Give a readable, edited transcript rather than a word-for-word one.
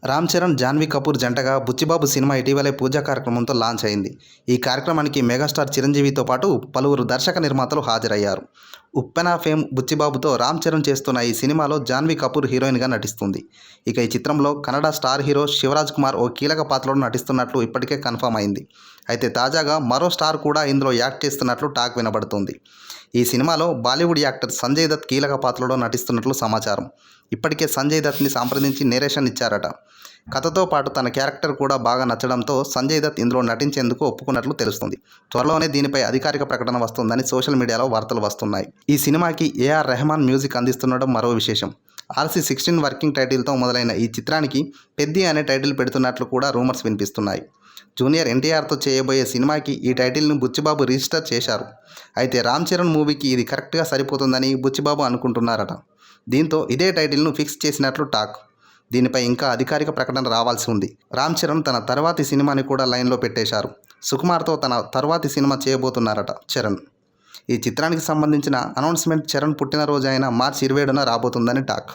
రామ్ చరణ్, జాన్వీ కపూర్ జంటగా బుచ్చిబాబు సినిమా ఇటీవలే పూజా కార్యక్రమంతో లాంచ్ అయింది. ఈ కార్యక్రమానికి మెగాస్టార్ చిరంజీవితో పాటు పలువురు దర్శక నిర్మాతలు హాజరయ్యారు. ఉప్పెన ఫేమ్ బుచ్చిబాబుతో రామ్ చరణ్ చేస్తున్న ఈ సినిమాలో జాన్వీ కపూర్ హీరోయిన్గా నటిస్తుంది. ఇక ఈ చిత్రంలో కన్నడ స్టార్ హీరో శివరాజ్ కుమార్ ఓ కీలక పాత్రలో నటిస్తున్నట్లు ఇప్పటికే కన్ఫర్మ్ అయింది. అయితే తాజాగా మరో స్టార్ కూడా ఇందులో యాక్ట్ చేస్తున్నట్లు టాక్ వినబడుతుంది. ఈ సినిమాలో బాలీవుడ్ యాక్టర్ సంజయ్ దత్ కీలక పాత్రలో నటిస్తున్నట్లు సమాచారం. ఇప్పటికే సంజయ్ దత్ని సంప్రదించి నేరేషన్ ఇచ్చారట. కథతో పాటు తన క్యారెక్టర్ కూడా బాగా నచ్చడంతో సంజయ్ దత్ ఇందులో నటించేందుకు ఒప్పుకున్నట్లు తెలుస్తుంది. త్వరలోనే దీనిపై అధికారిక ప్రకటన వస్తుందని సోషల్ మీడియాలో వార్తలు వస్తున్నాయి. ఈ సినిమాకి ఏఆర్ రెహమాన్ మ్యూజిక్ అందిస్తుండడం మరో విశేషం. RC16 వర్కింగ్ టైటిల్తో మొదలైన ఈ చిత్రానికి పెద్ది అనే టైటిల్ పెడుతున్నట్లు కూడా రూమర్స్ వినిపిస్తున్నాయి. జూనియర్ ఎన్టీఆర్తో చేయబోయే సినిమాకి ఈ టైటిల్ను బుచ్చిబాబు రిజిస్టర్ చేశారు. అయితే రామ్ చరణ్ మూవీకి ఇది కరెక్ట్గా సరిపోతుందని బుచ్చిబాబు అనుకుంటున్నారట. దీంతో ఇదే టైటిల్ను ఫిక్స్ చేసినట్లు టాక్. దీనిపై ఇంకా అధికారిక ప్రకటన రావాల్సి ఉంది. రామ్ చరణ్ తన తర్వాతి సినిమాని కూడా లైన్లో పెట్టేశారు. సుకుమార్తో తన తర్వాతి సినిమా చేయబోతున్నారట చరణ్. ఈ చిత్రానికి సంబంధించిన అనౌన్స్మెంట్ చరణ్ పుట్టినరోజు అయిన మార్చి 27న రాబోతుందని టాక్.